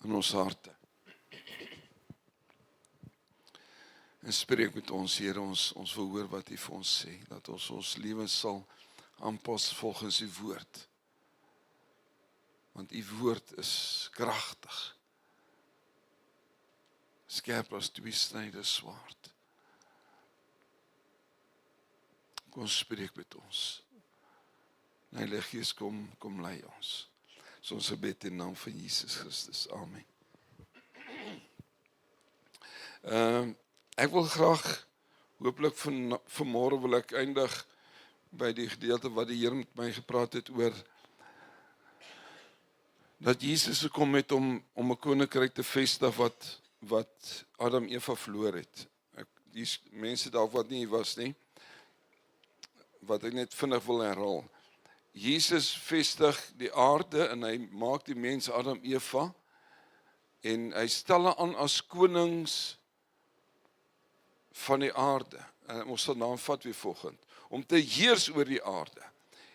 in ons harte. En spreek met ons, Here, ons wil hoor wat U vir ons sê, dat ons lewens sal aanpas volgens U woord. Want U woord is kragtig, skerp as tweesnydige swaard. Kom spreek met ons. Heilige Gees, kom lei ons. So ons gebed in naam van Jesus Christus. Amen. Ek wil graag, hooplik vanmôre wil ek eindig by die gedeelte wat die Here met my gepraat het oor dat Jesus gekom het om 'n koninkryk te vestig wat Adam en Eva verloor het. Die mense dalk wat nie hier was nie, wat ek net vinnig wil herhaal. Jesus vestig die aarde en hy maak die mense Adam en Eva en hy stel hulle aan as konings van die aarde. En ons sal naam vat weer volgend. Om te heers oor die aarde.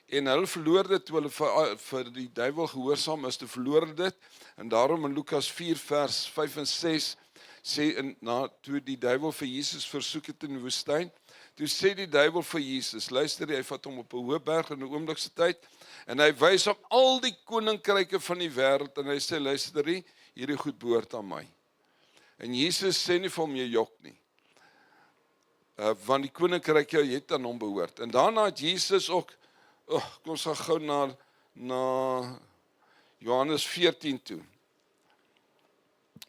En hulle verloor dit toe hulle vir die duiwel gehoorsaam is, toe verloor dit. En daarom in Lukas 4 vers 5 en 6 sê, toe die duiwel vir Jesus versoek het in die woestyn, toe sê die duiwel vir Jesus, luister, hy vat hom op 'n hoë berg in 'n oomblik se tyd, en hy wys op al die koninkryke van die wêreld, en hy sê, luister, hierdie goed behoort aan my. En Jesus sê nie vir hom, jy jok nie. Want die koninkryke het aan hom behoort. En daarna het Jesus ook, kom ons gaan gou na Johannes 14 toe.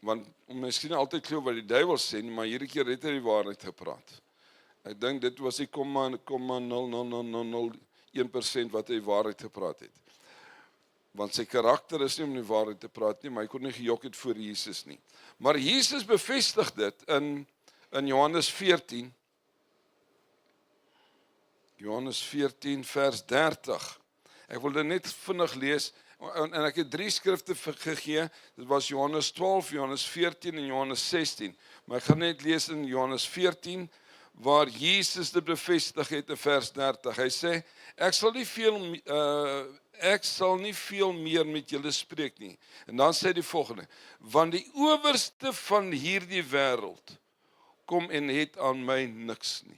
Want miskien altyd glo wat die duiwel sê, maar hierdie keer het hy die waarheid gepraat. Ek dink dit was die 0,00001% wat hy die waarheid gepraat het. Want sy karakter is nie om die waarheid te praat nie, maar hy kon nie gejok het voor Jesus nie. Maar Jesus bevestig dit in Johannes 14. Johannes 14 vers 30. Ek wil dit net vinnig lees, en ek het 3 skrifte gegee, dit was Johannes 12, Johannes 14 en Johannes 16. Maar ek gaan net lees in Johannes 14, waar Jesus dit bevestig het in vers 30. Hy sê, ek sal nie veel meer met julle spreek nie. En dan sê die volgende, want die owerste van hierdie wêreld kom en het aan my niks nie.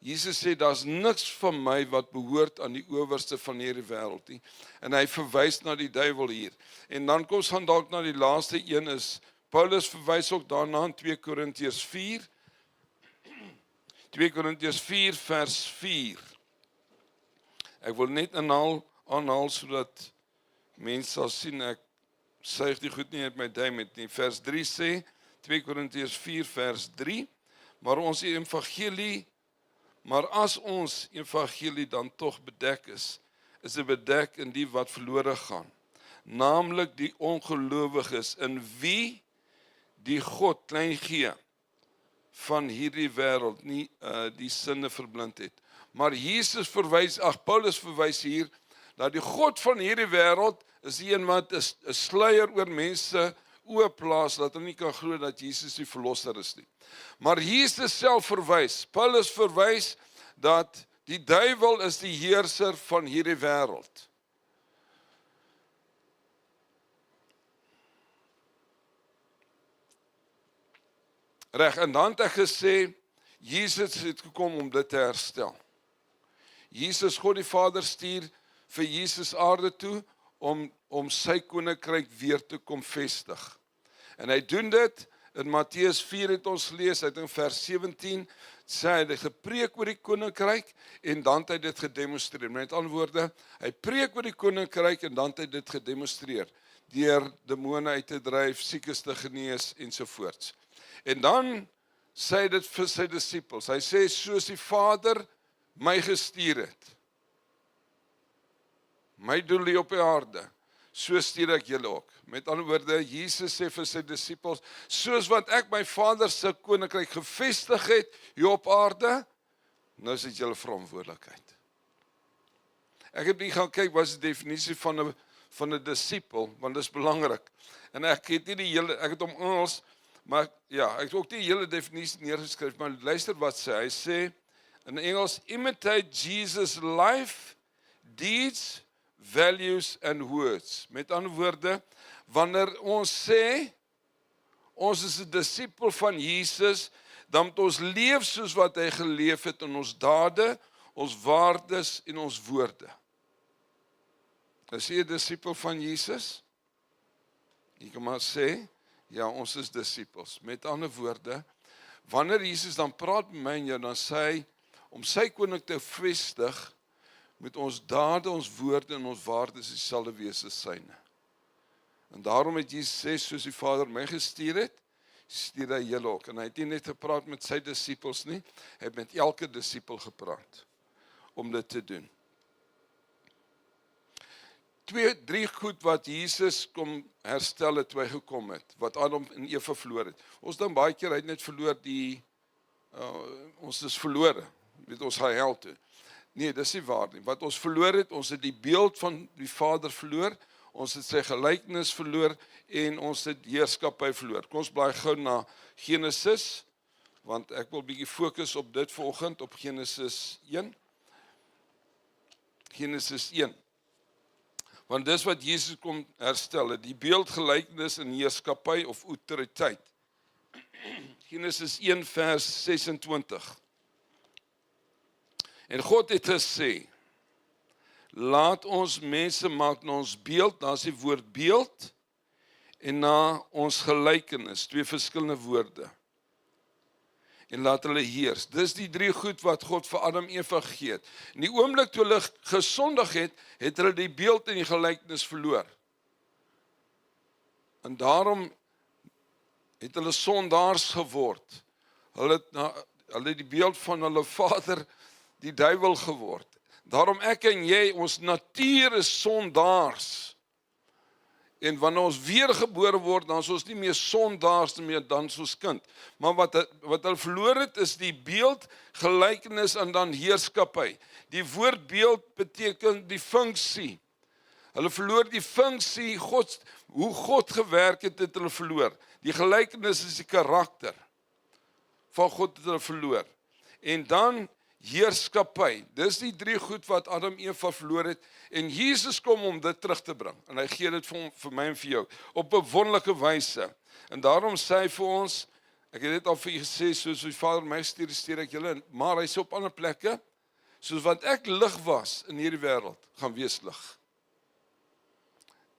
Jesus sê, daar's niks van my wat behoort aan die owerste van hierdie wêreld nie. En hy verwys na die duiwel hier. En dan kom ons gaan dalk na die laaste een is, Paulus verwys ook daarna in 2 Korintiërs 4. 2 Korintiërs 4 vers 4. Ek wil net aanhaal sodat mense sal sien, ek suig die goed nie uit my duim het nie. Vers 3 sê, 2 Korintiërs 4 vers 3, maar as ons evangelie dan tog bedek is dit bedek in die wat verlore gaan, naamlik die ongelowiges, in wie die God klein gee van hierdie wêreld nie die sinne verblind het. Maar Paulus verwys hier, dat die God van hierdie wêreld is die een wat 'n sluier oor mense oopplaas, dat hulle nie kan glo dat Jesus die verlosser is nie. Maar Jesus self Paulus verwys, dat die duiwel is die heerser van hierdie wêreld. Reg, en dan het ek gesê, Jesus het gekom om dit te herstel. Jesus, God die Vader, stuur vir Jesus aarde toe, om sy koninkryk weer te kom vestig. En hy doen dit, in Matteus 4 het ons gelees, uit in vers 17, sê hy het gepreek oor die koninkryk, en dan het hy dit gedemonstreer. Met ander woorde, hy preek oor die koninkryk, en dan het hy dit gedemonstreer, deur demone uit te dryf, siekes te genees, ensovoorts. En dan sê hy dit vir sy disippels, hy sê, soos die Vader my gestuur het, my doel hier op die aarde, so stuur ek julle ook. Met ander woorde, Jesus sê vir sy disippels, soos wat ek my Vader se koninkryk gevestig het hier op aarde, nou is dit julle verantwoordelikheid. Ek het nie gaan kyk wat is die definisie van 'n disipel, want dit is belangrik. En ek het hom Engels, maar ja, ek het ook nie die hele definisie neergeskryf, maar luister wat sê. Hy sê in Engels, imitate Jesus' life, deeds, values and words. Met ander woorde, wanneer ons sê, ons is 'n disipel van Jesus, dan moet ons leef soos wat hy geleef het in ons dade, ons waardes en ons woorde. Is jy 'n disipel van Jesus? Jy kan maar sê, ja, ons is disipels. Met ander woorde, wanneer Jesus dan praat met my en jou, dan sê hy, om sy koninkryk te vestig, met ons dade, ons woorde en ons waardes dieselfde wees as syne. En daarom het Jesus sê, soos die Vader my gestuur het, stuur hy julle ook. En hy het nie net gepraat met sy disippels nie, hy het met elke disipel gepraat, om dit te doen. 3 goed wat Jesus kom herstel het, toe hy gekom het, wat Adam en Eva verloor het. Ons dan baie keer, hy het net verloor ons is verlore, weet ons gaan hel toe. Nee, dis nie waar nie. Wat ons verloor het, ons het die beeld van die Vader verloor, ons het sy gelykenis verloor, en ons het heerskappy verloor. Kom ons blaai gou na Genesis, want ek wil bietjie fokus op dit vanoggend, op Genesis 1. Genesis 1. Want dis wat Jesus kom herstel het, die beeld, gelykenis en heerskappy of autoriteit. Genesis 1 vers 26. En God het gesê, laat ons mense maak na ons beeld, daar is die woord beeld, en na ons gelykenis, 2 verskillende woorde. En laat hulle heers. Dis die 3 goed wat God vir Adam en Eva gegee het. In die oomblik toe hulle gesondig het, het hulle die beeld en die gelykenis verloor. En daarom het hulle sondaars geword. Hulle het die beeld van hulle vader, die duiwel geword. Daarom ek en jy, ons natuur is sondaars. En wanneer ons weergebore word, dan is ons nie meer sondaars nie, dan is ons kind. Maar wat hulle verloor het, is die beeld, gelykenis en dan heerskappy. Die woord beeld beteken die funksie. Hulle verloor die funksie, hoe God gewerk het, het hulle verloor. Die gelykenis is die karakter van God het hulle verloor. En dan heerskappy. Dis die 3 goed wat Adam en Eva verloor het, en Jesus kom om dit terug te bring. En hy gee dit vir my en vir jou, op 'n wonderlike wyse. En daarom sê hy vir ons, ek het dit al vir u gesê, soos die Vader my stuur ek julle, maar hy sê op ander plekke, soos wat ek lig was in hierdie wêreld, gaan wees lig.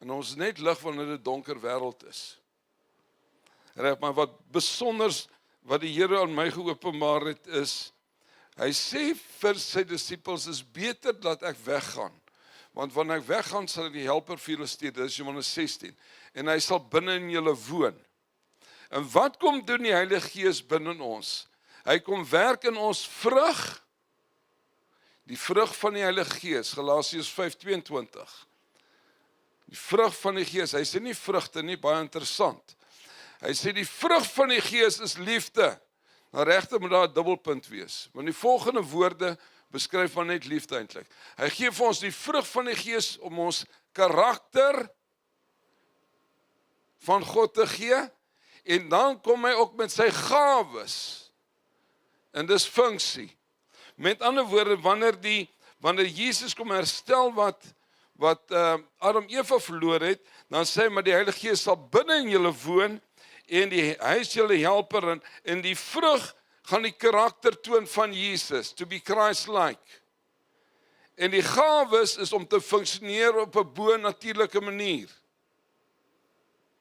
En ons is net lig wanneer dit donker wêreld is. Reg, maar wat besonders, wat die Here aan my geopenbaar het, is, hy sê vir sy disippels, is beter dat ek weggaan. Want wanneer ek weggaan, sal ek die helper vir julle stuur, dit is Johannes 16. En hy sal binne in julle woon. En wat kom doen die Heilige Gees binne in ons? Hy kom werk in ons vrug, die vrug van die Heilige Gees, Galasiërs 5:22. Die vrug van die Gees, hy sê nie vrugte nie, baie interessant. Hy sê die vrug van die Gees is liefde. Nou regter moet daar 'n dubbelpunt wees, want die volgende woorde beskryf maar net liefde eintlik. Hy gee vir ons die vrug van die Gees om ons karakter van God te gee, en dan kom hy ook met sy gawes, en dis funksie. Met ander woorde, wanneer Jesus kom herstel wat Adam en Eva verloor het, dan sê hy, maar die Heilige Gees sal binne in julle woon, en hy is julle helper, en die vrug gaan die karakter toon van Jesus, to be Christ-like. En die gawes is om te funksioneer op 'n bo-natuurlike manier.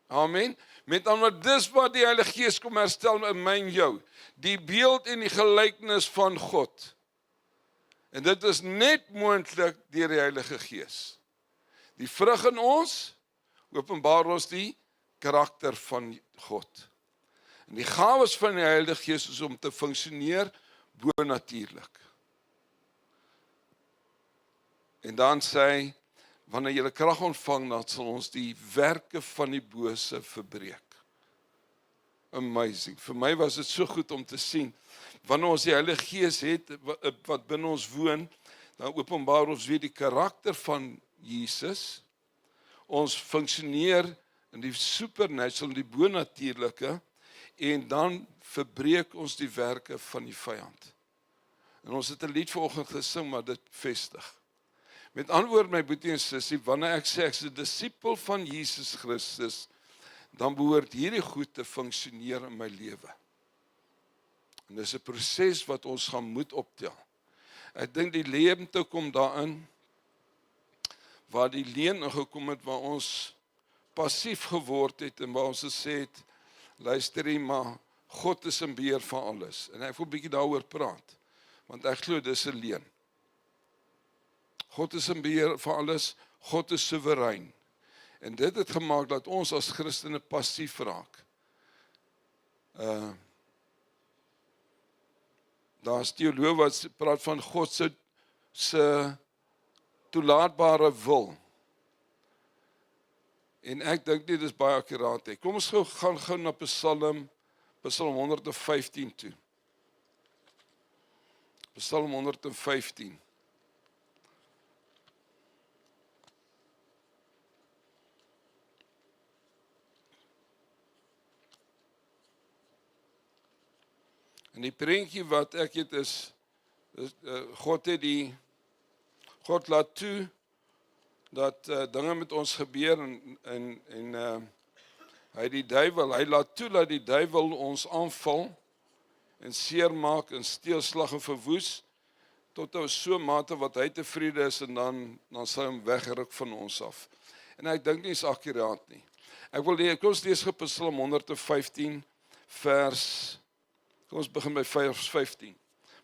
Amen. Met ander woorde, dis wat die Heilige Gees kom herstel in my en jou, die beeld en die gelykenis van God. En dit is net moontlik deur die Heilige Gees. Die vrug in ons, openbaar ons die karakter van God. En die gawes van die Heilige Gees is om te funksioneer bo-natuurlik. En dan sê hy, wanneer julle krag ontvang, dan sal ons die werke van die bose verbreek. Amazing. Vir my was dit so goed om te sien, wanneer ons die Heilige Gees het, wat binne ons woon, dan openbaar ons weer die karakter van Jesus. Ons funksioneer in die supernatural, die bo-natuurlike, en dan verbreek ons die werke van die vyand. En ons het 'n lied vanoggend gesing, maar dit vestig. Met ander woorde, my boetie en sussie, wanneer ek sê ek is 'n disipel van Jesus Christus, dan behoort hierdie goed te funksioneer in my lewe. En dis 'n proses wat ons gaan moet optel. Ek dink die leemte kom daarin, waar die leen ingekom het, waar ons passief geword het, en waar ons gesê het, luister hier, maar God is in beheer van alles. En ek wil 'n bietjie daaroor praat, want ek glo dis 'n leen. God is in beheer van alles, God is soewerein. En dit het gemaak dat ons as Christene passief raak. Daar's teoloë wat praat van God se toelaatbare wil. En ek dink nie dis baie akkuraat nie. Kom ons gaan gou na Psalm 115 toe. Psalm 115. En die prentjie wat ek het is God laat toe dat dinge met ons gebeur en hy laat toe dat die duiwel ons aanval en seermaak en steelslag en verwoes tot 'n so mate wat hy tevrede is en dan sal hy hom wegruk van ons af. En ek dink nie is akkuraat nie. Kom ons lees Psalm 115 vers, kom ons begin by vers 15,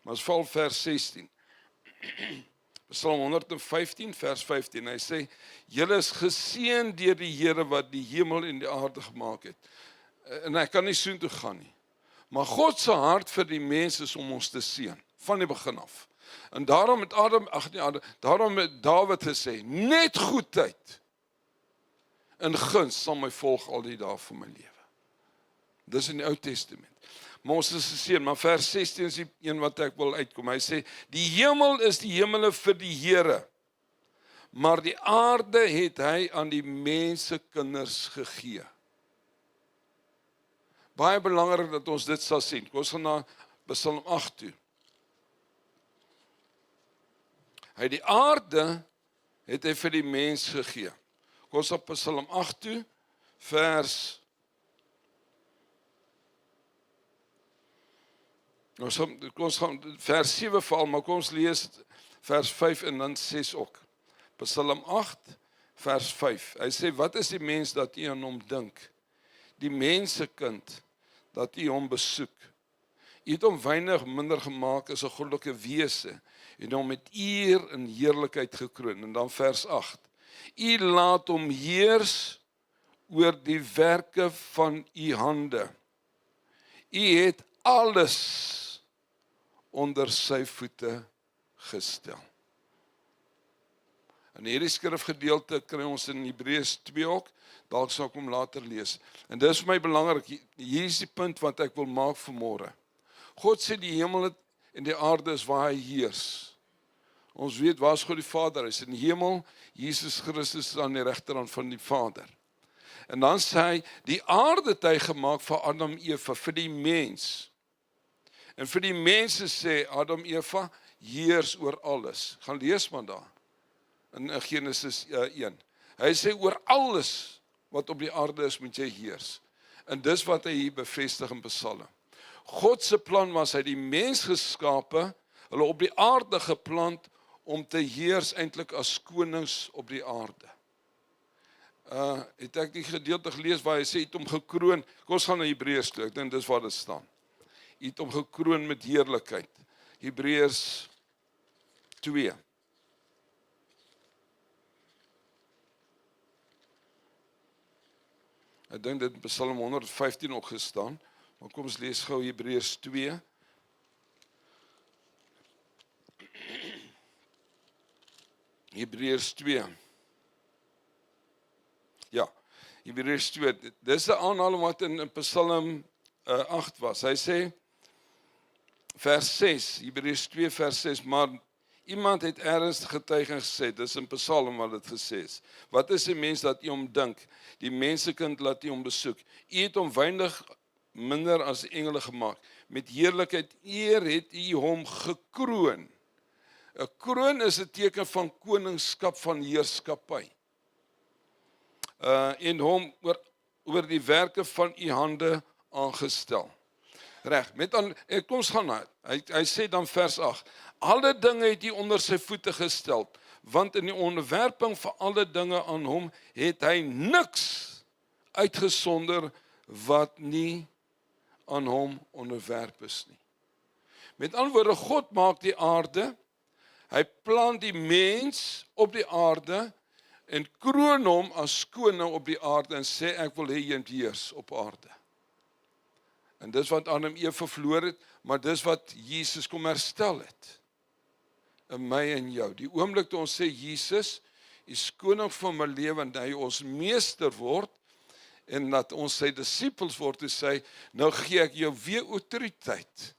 maar ons val vers 16. Psalm 115 vers 15, hy sê, julle is geseën deur die Here wat die hemel en die aarde gemaak het. En ek kan nie soontoe gaan nie. Maar God se hart vir die mens is om ons te seën, van die begin af. En daarom het Dawid gesê, net goedheid en guns sal my volg al die dae van my lewe. Dis in die Ou Testament. Maar ons is geseën, maar vers 16 is die een wat ek wil uitkom. Hy sê, die hemel is die hemele vir die Here, maar die aarde het hy aan die mense kinders gegee. Baie belangrik dat ons dit sal sien. Kom ons gaan na Psalm 8 toe. Hy die aarde het hy vir die mens gegee. Kom ons op Psalm 8 toe, vers vers 7 val, maar kom ons lees vers 5 en dan 6 ook. Psalm 8, vers 5. Hy sê, wat is die mens dat u aan hom dink? Die mensekind dat u hom besoek. U het hom weinig minder gemaak as 'n goddelike wese en hom met eer en heerlikheid gekroon. En dan vers 8. U laat hom heers oor die werke van u hande. U het alles onder sy voete gestel. En hierdie skrifgedeelte kry ons in Hebreërs 2 ook, dalk sal ek hom later lees. En dis vir my belangrik, hier is die punt wat ek wil maak vanmôre. God sê die hemel en die aarde is waar hy heers. Ons weet waar is God die Vader, hy is in die hemel, Jesus Christus is aan die regterhand van die Vader. En dan sê hy, die aarde het hy gemaak vir Adam en Eva, vir die mens. En vir die mense sê Adam en Eva, heers oor alles. Gaan lees maar daar, in Genesis 1. Hy sê, oor alles wat op die aarde is, moet jy heers. En dis wat hy hier bevestig in Psalm. God se plan was, hy die mens geskape, hulle op die aarde geplant, om te heers eintlik as konings op die aarde. Het ek die gedeelte gelees waar hy sê, het hom gekroon, kom ons gaan na Hebreërs toe, ek dink dis waar dit staan. Het hom gekroon met heerlikheid. Hebreërs 2. Ek dink dit in Psalm 115 ook gestaan, maar kom ons lees gou Hebreërs 2. Hebreërs 2. Ja, Hebreërs 2. Dis 'n aanhaling wat in Psalm 8 was. Hy sê, vers 6, Hebreërs 2 vers 6, maar iemand het ergens getuig en gesê, dis in Psalm wat dit gesê is, wat is die mens dat u hom dink, die mensekind laat u hom besoek, u het hom weinig minder as engele gemaak, met heerlikheid eer het u hom gekroon, 'n kroon is 'n teken van koningskap, van heerskappy. En hom oor die werke van u hande aangestel. Reg, kom ons gaan na. Hy sê dan vers 8, alle dinge het hy onder sy voete gestel, want in die onderwerping van alle dinge aan hom, het hy niks uitgesonder wat nie aan hom onderwerp is nie. Met ander woorde, God maak die aarde, hy plant die mens op die aarde, en kroon hom as koning op die aarde, en sê, ek wil hê jy moet heers op aarde. En dis wat Adam en Eva verloor het, maar dis wat Jesus kom herstel het. In my en jou. Die oomblik toe ons sê, Jesus is koning van my lewe, en hy ons meester word, en dat ons sy disippels word, toe sê, nou gee ek jou weer autoriteit,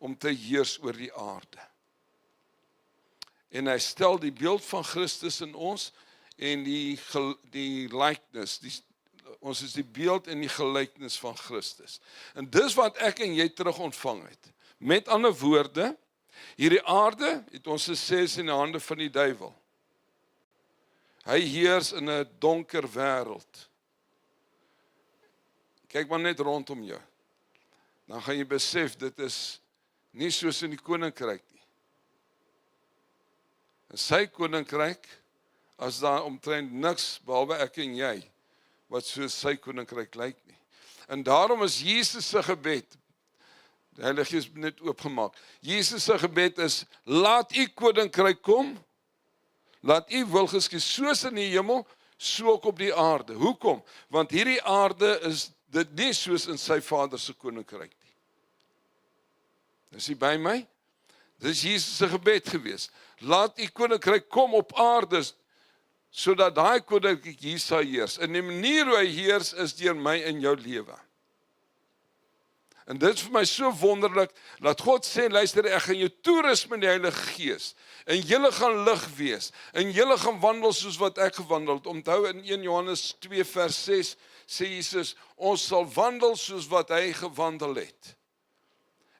om te heers oor die aarde. En hy stel die beeld van Christus in ons, en die likeness, ons is die beeld en die gelykenis van Christus. En dis wat ek en jy terug ontvang het. Met ander woorde, hierdie aarde het ons gesê in die hande van die duiwel. Hy heers in 'n donker wêreld. Kyk maar net rondom jou. Dan gaan jy besef, dit is nie soos in die koninkryk nie. In sy koninkryk, as daar omtrent niks, behalwe ek en jy, wat soos sy koninkryk lyk nie. En daarom is Jesus se gebed, die Heilige Gees het net oopgemaak, Jesus se gebed is, laat u koninkryk kom, laat u wil geskied, soos in die hemel, so ook op die aarde. Hoekom? Want hierdie aarde is dit nie soos in sy Vader se koninkryk nie. Is hy by my? Dit is Jesus se gebed gewees. Laat u koninkryk kom op aarde, sodat daai koninkryk hier sal heers. En die manier hoe hy heers is deur my in jou lewe. En dit is vir my so wonderlik, dat God sê, luister, ek gaan jou toerus met die Heilige Gees, en julle gaan lig wees, en julle gaan wandel soos wat ek gewandel het. Onthou in 1 Johannes 2 vers 6, sê Jesus, ons sal wandel soos wat hy gewandel het.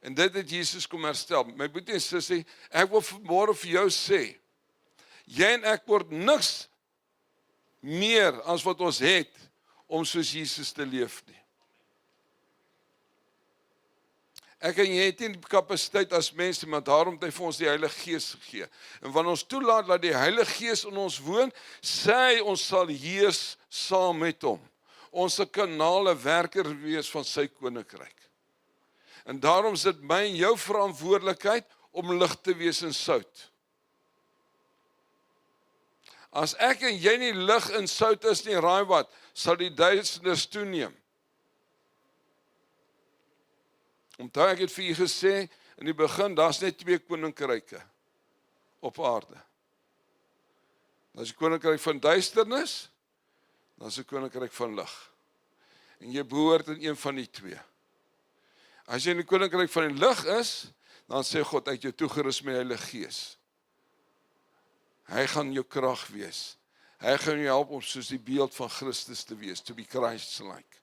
En dit het Jesus kom herstel. My broer en sussie, ek wil vanmôre vir jou sê, jy en ek word niks meer as wat ons het, om soos Jesus te leef nie. Ek en jy het nie die kapasiteit as mense, maar daarom het hy vir ons die Heilige Gees gegee. En wanneer ons toelaat dat die Heilige Gees in ons woon, sê hy ons sal heers saam met hom. Ons sal kanale werker wees van sy koninkryk. En daarom is dit my en jou verantwoordelikheid om lig te wees en sout. As ek en jy nie lig en sout is nie, raai wat, sal die duisternis toeneem. Onthou ek het vir u gesê, in die begin, daar's net 2 koninkryke op aarde. Daar's die koninkryk van duisternis, daar's die koninkryk van lig. En jy behoort in een van die 2. As jy in die koninkryk van die lig is, dan sê God, hy het jou toegerus met die Heilige Gees. Hy gaan jou krag wees. Hy gaan jou help om soos die beeld van Christus te wees, to be Christ-like.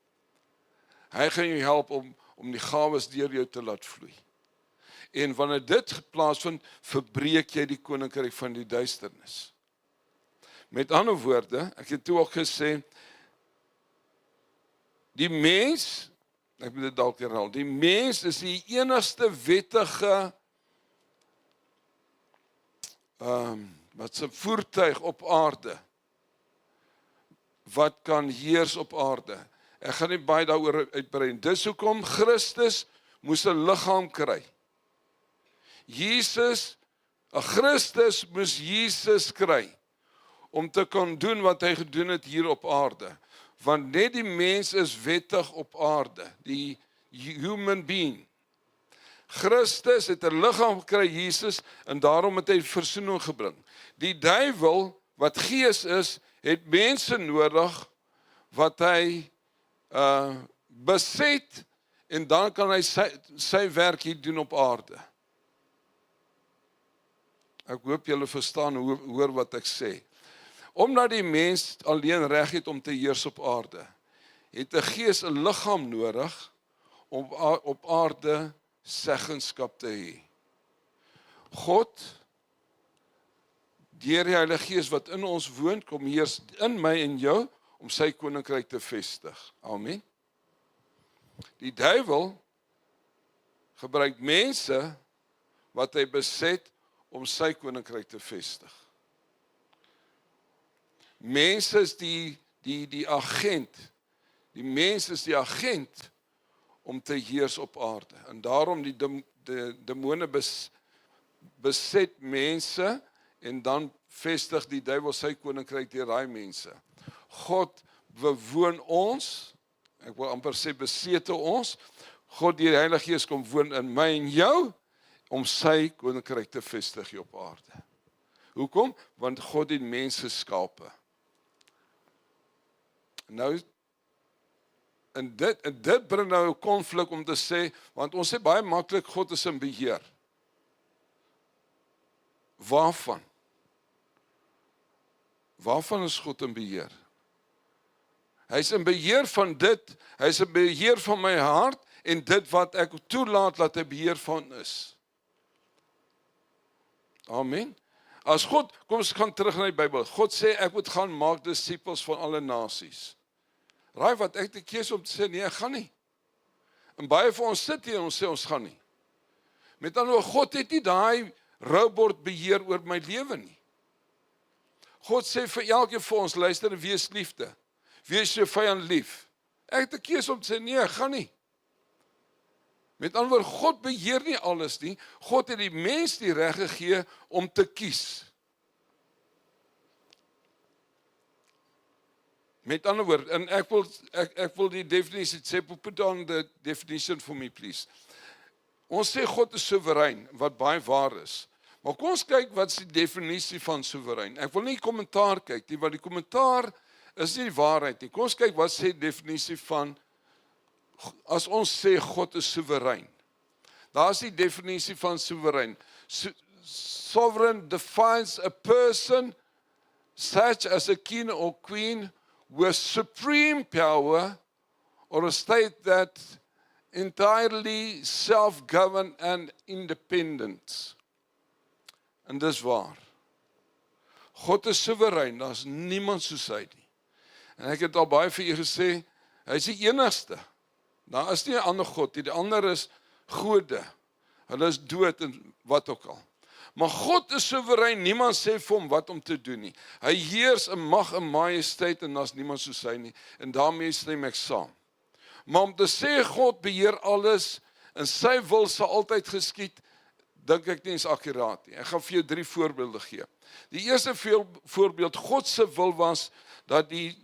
Hy gaan jou help om die gawes deur jou te laat vloei. En wanneer dit plaasvind, verbreek jy die koninkryk van die duisternis. Met ander woorde, ek het toe ook gesê, die mens, ek moet dit dalk herhaal, die mens is die enigste wettige wat se voertuig op aarde, wat kan heers op aarde. Ek gaan nie baie daaroor uitbrei. Dis hoekom Christus moes 'n liggaam kry. Christus moes Jesus kry, om te kan doen wat hy gedoen het hier op aarde. Want net die mens is wettig op aarde, die human being. Christus het 'n liggaam gekry, Jesus, en daarom het hy versoening gebring. Die duiwel, wat gees is, het mense nodig, wat hy beset, en dan kan hy sy werk hier doen op aarde. Ek hoop julle verstaan, hoor wat ek sê. Omdat die mens alleen reg het om te heers op aarde, het 'n gees 'n liggaam nodig, om op aarde seggenskap te hê. God deur die Heilige Gees wat in ons woon, kom heers in my en jou, om sy koninkryk te vestig. Amen. Die duiwel gebruik mense wat hy beset om sy koninkryk te vestig. Mense is die agent. Die mens is die agent om te heers op aarde. En daarom die demone beset mense en dan vestig die duiwel sy koninkryk deur daai mense. God bewoon ons, ek wil amper sê besete ons, God die Heilige Gees kom woon in my en jou, om sy koninkryk te vestig hier op aarde. Hoekom? Want God het mens geskape. Nou, en dit bring nou 'n konflik om te sê, want ons sê baie maklik, God is in beheer. Waarvan? Waarvan is God in beheer? Hy is in beheer van dit, hy is in beheer van my hart, en dit wat ek toelaat dat hy beheer van is. Amen. As God, kom ons gaan terug na die Bybel, God sê, ek moet gaan maak disippels van alle nasies. Raai wat, ek het die keuse om te sê, nee, ek gaan nie. En baie van ons sit hier en ons sê, ons gaan nie. Met ander woorde, God het nie daai roubord beheer oor my lewe nie. God sê vir elkeen van ons, luister en wees liefde. Wees jou vyand lief. Ek het die keuse om te sê, nee, ek gaan nie. Met ander woorde, God beheer nie alles nie. God het die mens die reg gegee om te kies. Met ander woorde, en ek wil die definisie sê, put on the definition for me, please. Ons sê God is soewerein, wat baie waar is. Maar kom ons kyk wat is die definisie van soewerein. Ek wil nie kommentaar kyk nie, want die kommentaar is nie die waarheid nie. Kom ons kyk wat sê die definisie van, as ons sê God is soewerein. Daar is die definisie van soewerein. Sovereign defines a person such as a king or queen with supreme power, or a state that entirely self-governed and independent. En dis waar. God is soewerein, daar is niemand soos hy nie. En ek het al baie vir u gesê, hy is die enigste. Daar is nie 'n ander God nie, die ander is gode. Hulle is dood en wat ook al. Maar God is soewerein, niemand sê vir hom wat om te doen nie. Hy heers in mag en majesteit en daar's niemand soos hy nie. En daarmee stem ek saam. Maar om te sê God beheer alles en sy wil sal altyd geskied, dink ek nie is akkuraat nie. Ek gaan vir jou 3 voorbeelde gee. Die eerste voorbeeld, God se wil was dat die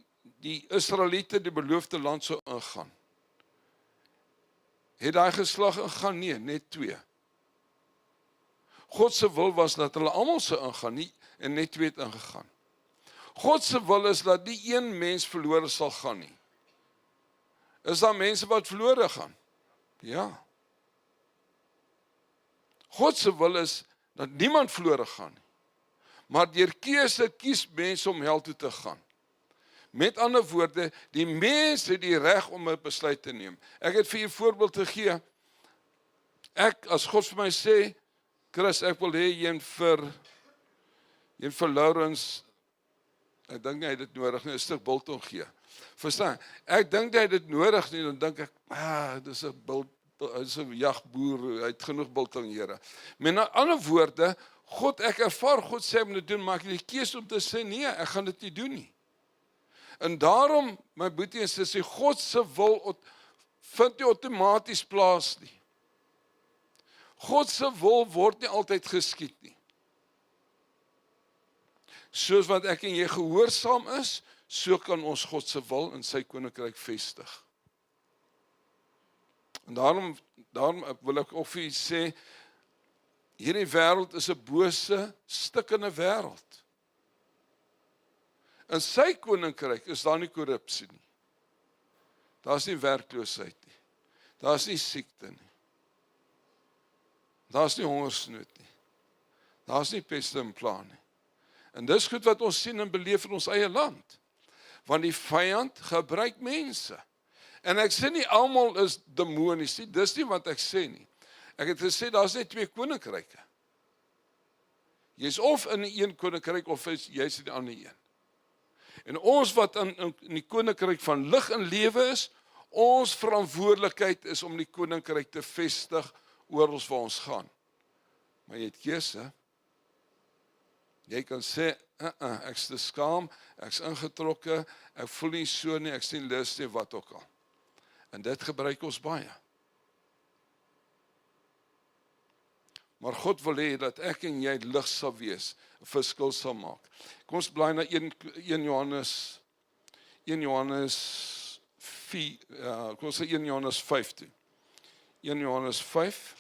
Israeliete die beloofde land sou ingaan. Het daai geslag ingaan? Nee, net 2. God se wil was dat hulle almal sou ingaan, nie, en net 2 het ingegaan. God se wil is dat nie een mens verlore sal gaan nie. Is daar mense wat verlore gaan? Ja. God se wil is dat niemand verlore gaan nie. Maar deur keuse kies mense om hel toe te gaan. Met ander woorde, die mens het die reg om 'n besluit te neem. Ek het vir u 'n voorbeeld te gee. As God vir my sê, Chris, ek wil hê jy vir Lawrence, ek dink nie hy het dit nodig nie, 'n stuk biltong gee. Verstaan? Ek dink hy het dit nodig nie, dan dink ek, dis 'n jagboer, hy het genoeg biltong, Here. Met ander woorde, ek ervaar God sê om dit doen, maar ek het die keuse om te sê, nee, ek gaan dit nie doen nie. En daarom, my boetie en sussie, God se wil vind nie outomaties plaas nie. God se wil word nie altyd geskied nie. Soos wat ek en jy gehoorsaam is, so kan ons God se wil in sy koninkryk vestig. En daarom wil ek ook vir u sê, hierdie wêreld is 'n bose, stikkende wêreld. In sy koninkryk is daar nie korrupsie nie. Daar's nie werkloosheid nie. Daar's nie siekte nie. Daar's nie hongersnood nie. Daar's nie peste en pla nie. En dis goed wat ons sien en beleef in ons eie land. Want die vyand gebruik mense. En ek sê nie almal is demonies nie, dis nie wat ek sê nie. Ek het gesê daar's net 2 koninkryke. Jy's of in die een koninkryk of jy's in die ander een. En ons wat in die koninkryk van lig en lewe is, ons verantwoordelikheid is om die koninkryk te vestig oral waar ons gaan. Maar jy het keuse. Jy kan sê, ek's te skaam, ek's ingetrokke, ek voel nie so nie, ek sien lus nie, wat ook al. En dit gebruik ons baie. Maar God wil hê dat ek en jy lig sal wees, 'n verskil sal maak. Kom ons blaai na 1 Johannes 4, kom ons sê 1 Johannes 5 toe. 1 Johannes 5.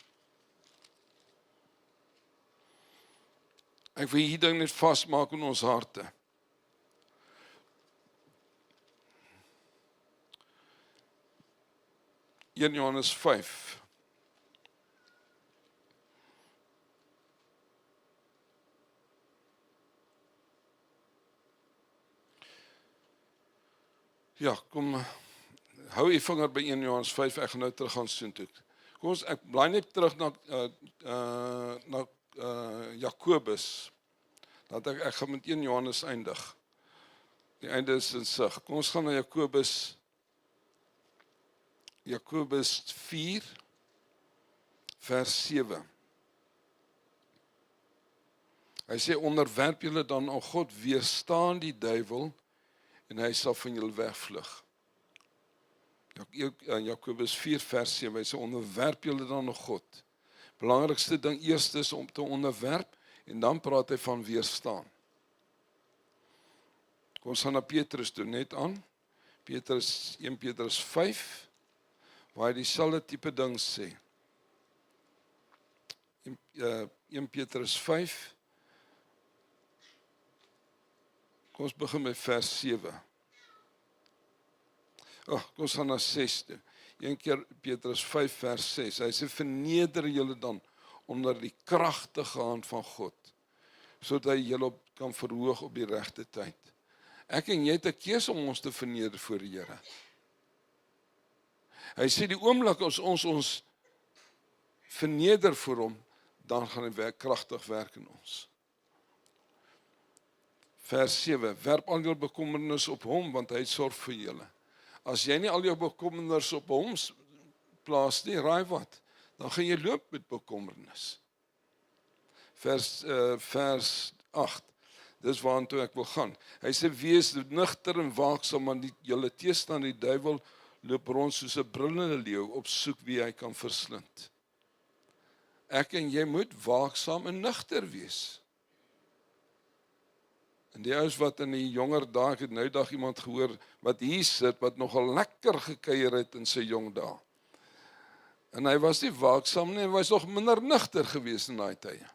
Ek wil hier ding net vasmaak in ons harte. Johannes 5. Ja, kom, hou die vinger by 1 Johannes 5, ek gaan nou terug gaan soontoe. Kom ons, ek blaai net terug na Jakobus, dat ek gaan met 1 Johannes eindig. Die einde is in sig. Kom ons gaan na Jakobus 4, vers 7. Hy sê, onderwerp julle dan aan God, weerstaan die duiwel, en hy sal van julle wegvlug. Jakobus 4 vers 7, hy sê, onderwerp julle dan aan God. Belangrikste ding eerst is om te onderwerp, en dan praat hy van weerstaan. Kom ons gaan na Petrus toe, net aan. 1 Petrus 5, waar hy dieselfde tipe ding sê. 1 Petrus 5, kom ons begin met vers 7. Kom ons gaan na 6 toe. 1 keer Petrus 5 vers 6. Hy sê, verneder julle dan onder die kragtige hand van God, sodat hy julle kan verhoog op die regte tyd. Ek en jy het 'n keuse om ons te verneder voor die Here. Hy sê die oomblik as ons verneder voor hom, dan gaan hy kragtig werk in ons. Vers 7, werp al jou bekommernis op hom, want hy sorg vir julle. As jy nie al jou bekommernis op hom plaas nie, raai wat, dan gaan jy loop met bekommernis. Vers 8, dis waartoe ek wil gaan. Hy sê, wees nugter en waaksaam, want julle teestander die duiwel loop rond soos 'n brullende leeu op soek wie hy kan verslind. Ek en jy moet waaksaam en nugter wees. En die ouens wat in die jonger dae, ek het nou dag iemand gehoor, wat hier sit, wat nogal lekker gekuier het in sy jong dae. En hy was nie waaksaam nie, hy was nog minder nugter gewees in daai tye.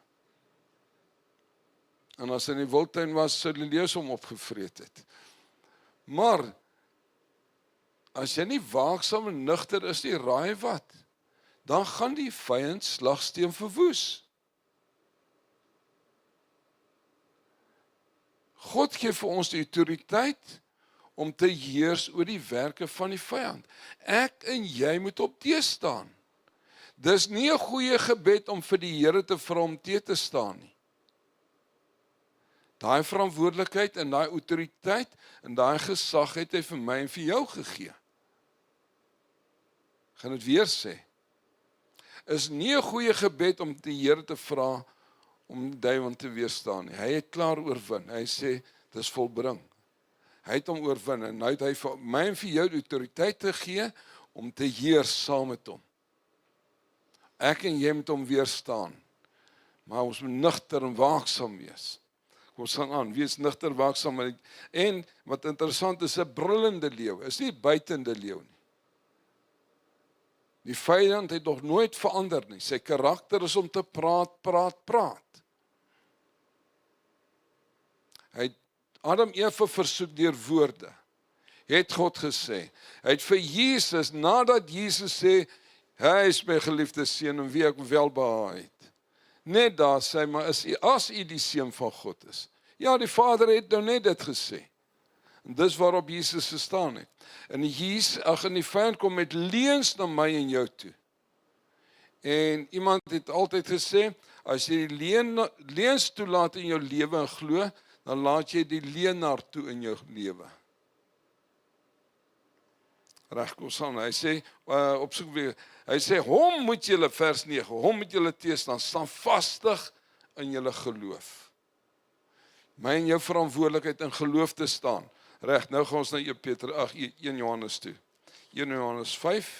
En as hy in die wildtuin was, sou die leeu's hom opgevreet het. Maar, as jy nie waaksaam en nugter is nie, raai wat, dan gaan die vyand slagsteen verwoes. God gee vir ons die autoriteit om te heers oor die werke van die vyand. Ek en jy moet op teë staan. Dis nie 'n goeie gebed om vir die Here te vra om teë te staan nie. Daai verantwoordelikheid en daai autoriteit en daai gesag het hy vir my en vir jou gegee. Ek gaan dit weer sê. Is nie 'n goeie gebed om die Here te vra om die duiwel te weerstaan nie. Hy het klaar oorwin. Hy sê, dis volbring. Hy het hom oorwin en nou het hy vir my en vir jou die autoriteit te gee om te heers saam met hom. Ek en jy moet hom weerstaan. Maar ons moet nugter en waaksaam wees. Kom ons gaan aan, wees nugter, waaksaam. En wat interessant is, 'n brullende leeu, is nie buitende leeu nie. Die vyand het nog nooit verander nie. Sy karakter is om te praat. Hy het Adam Eva versoek deur woorde. Het God gesê. Hy het vir Jesus, nadat Jesus sê, hy is my geliefde seun en wie ek welbehaag het. Net daar sê, maar as u die seun van God is. Ja, die Vader het nou net dit gesê. En dis waarop Jesus gestaan het. En die vyand kom met leuns na my en jou toe. En iemand het altyd gesê, as jy die leuns toelaat in jou lewe en glo, dan laat jy die leenaar toe in jou lewe. Reg, kom saam, hy sê, opsoek weer, hy sê, hom moet julle, vers 9, hom moet julle teestaan, staan vastig in julle geloof. My en jou verantwoordelikheid in geloof te staan. Reg, nou gaan ons na 1 Johannes toe. 1 Johannes 5,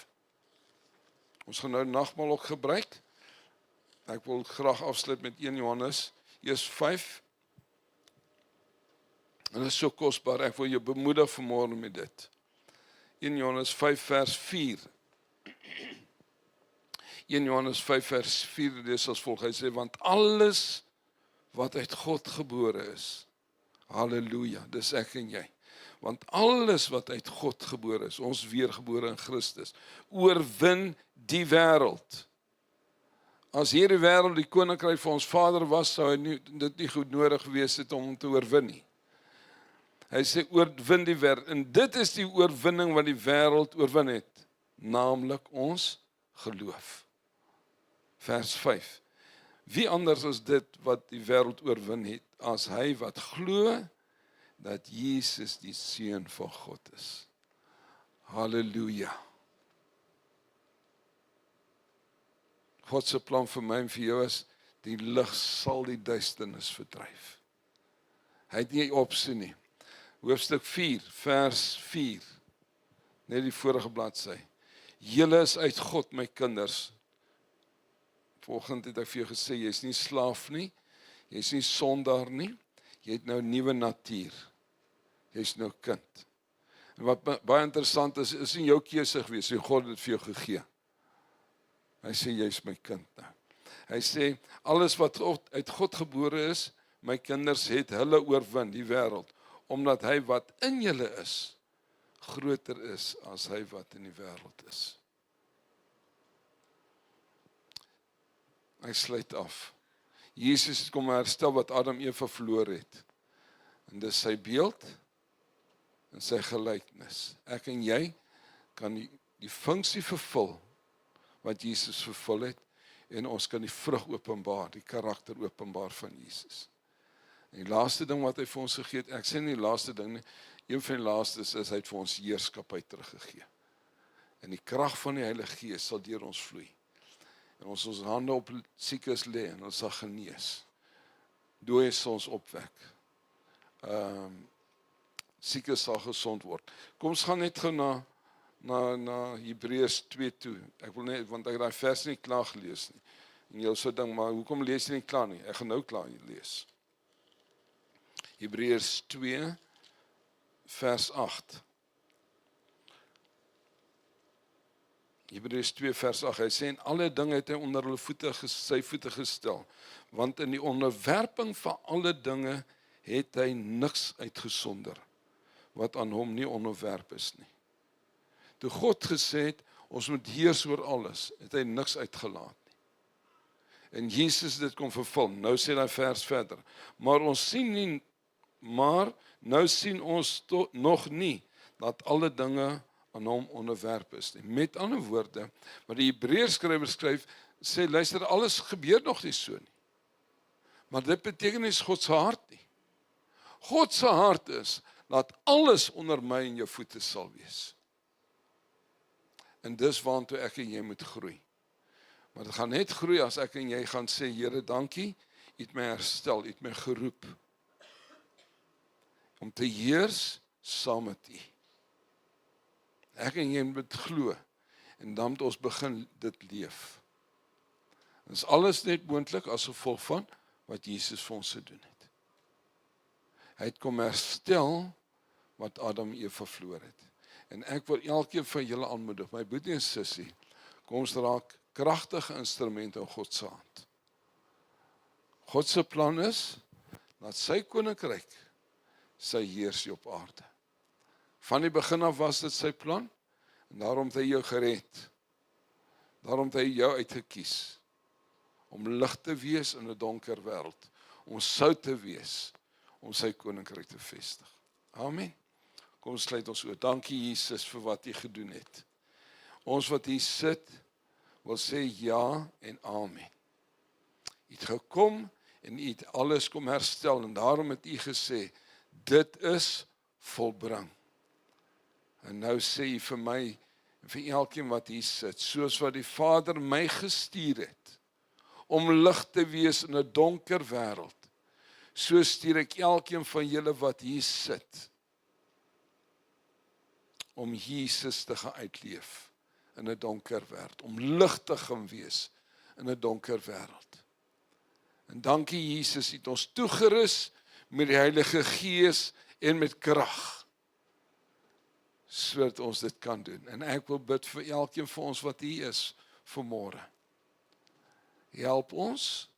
ons gaan nou nagmaal ook gebruik. Ek wil graag afsluit met 1 Johannes, eers 5. En dit is so kosbaar, ek wil jou bemoedig vanmôre met dit. 1 Johannes 5 vers 4. 1 Johannes 5 vers 4 lees as volg, hy sê, want alles wat uit God gebore is, halleluja, dis ek en jy, want alles wat uit God gebore is, ons weergebore in Christus, oorwin die wêreld. As hierdie wêreld die koninkryk vir ons Vader was, sou dit nie goed nodig gewees het om hom te oorwin nie. Hy sê oorwin die wêreld, en dit is die oorwinning wat die wêreld oorwin het, naamlik ons geloof. Vers 5. Wie anders is dit wat die wêreld oorwin het, as hy wat glo, dat Jesus die Seun van God is. Halleluja. God se plan vir my en vir jou is, die lig sal die duisternis verdryf. Hy het nie opsie nie. Hoofstuk 4, vers 4, net die vorige bladsy. Julle is uit God, my kinders. Vanoggend het ek vir jou gesê, jy is nie slaaf nie, jy is nie sondaar nie, jy het nou nuwe natuur. Jy is nou kind. En wat baie interessant is nie jou keuse gewees, God het dit vir jou gegee. Hy sê, jy is my kind nou. Hy sê, alles wat uit God gebore is, my kinders het hulle oorwin, die wêreld, omdat hy wat in julle is, groter is as hy wat in die wêreld is. Hy sluit af. Jesus het kom herstel wat Adam en Eva verloor het. En dis sy beeld en sy gelykenis. Ek en jy kan die funksie vervul wat Jesus vervul het, en ons kan die vrug openbaar, die karakter openbaar van Jesus. En die laaste ding wat hy vir ons gegee het, ek sê nie die laaste ding nie, een van die laaste is hy het vir ons heerskappy teruggegee. En die krag van die Heilige Gees sal deur ons vloei. En ons hande op siekes lê en ons sal genees. Dooies sal ons opwek. Siekes sal gesond word. Kom ons gaan net gou na Hebreërs 2 toe. Ek wil net, want ek het daai vers nie klaar gelees nie. En jy sou dink, maar hoekom lees jy nie klaar nie? Ek gaan nou klaar lees. Hebreërs 2 vers 8. Hebreërs 2 vers 8, hy sê, en alle dinge het hy onder hulle sy voete gestel, want in die onderwerping van alle dinge het hy niks uitgesonder, wat aan hom nie onderwerp is nie. Toe God gesê het, ons moet heers oor alles, het hy niks uitgelaat nie. En Jesus dit kon vervul, nou sê hy vers verder, maar nou sien ons nog nie, dat alle dinge aan hom onderwerp is nie. Met ander woorde, wat die Hebreërs skrywer skryf, sê, luister, alles gebeur nog nie so nie. Maar dit beteken nie God se hart nie. God se hart is, dat alles onder my en jou voete sal wees. En dis waartoe ek en jy moet groei. Maar dit gaan net groei as ek en jy gaan sê, Here, dankie, U het my herstel, U het my geroep, om te heers saam met U. Ek en jy moet glo, en dan moet ons begin dit leef. Dit is alles net moontlik as gevolg van wat Jesus vir ons gedoen het. Hy het kom herstel wat Adam en Eva verloor het. En ek wil elkeen van julle aanmoedig, my broer en sussie, kom ons raak kragtige instrumente in God se hand. God se plan is, dat sy koninkryk sy heersie op aarde. Van die begin af was dit sy plan, en daarom het hy jou gered. Daarom het hy jou uitgekies, om lig te wees in 'n donker wêreld, om sout te wees, om sy koninkryk te vestig. Amen. Kom ons sluit ons oë. Dankie Jesus vir wat U gedoen het. Ons wat hier sit, wil sê ja en amen. U het gekom en u het alles kom herstel en daarom het u gesê, dit is volbring. En nou sê u vir my, en vir elkeen wat hier sit, soos wat die Vader my gestuur het, om lig te wees in 'n donker wêreld, so stuur ek elkeen van julle wat hier sit, om Jesus te gaan uitleef in 'n donker wêreld, om lig te gaan wees in 'n donker wêreld. En dankie Jesus, het ons toegerus met die Heilige Gees en met krag, sodat ons dit kan doen. En ek wil bid vir elkeen van ons wat hier is vanmôre. Help ons,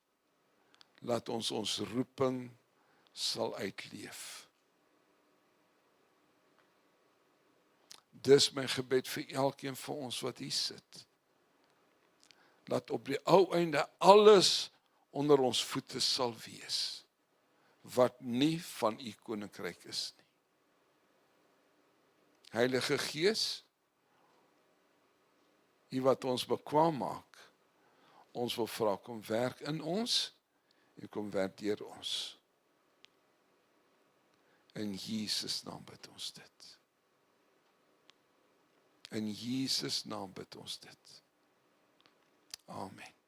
laat ons roeping sal uitleef. Dis my gebed vir elkeen van ons wat hier sit. Laat op die ou einde alles onder ons voete sal wees, wat nie van u koninkryk is nie. Heilige Gees, u wat ons bekwaam maak, ons wil vra, kom werk in ons, en kom werk deur ons. In Jesus naam bid ons dit. In Jesus naam bid ons dit. Amen.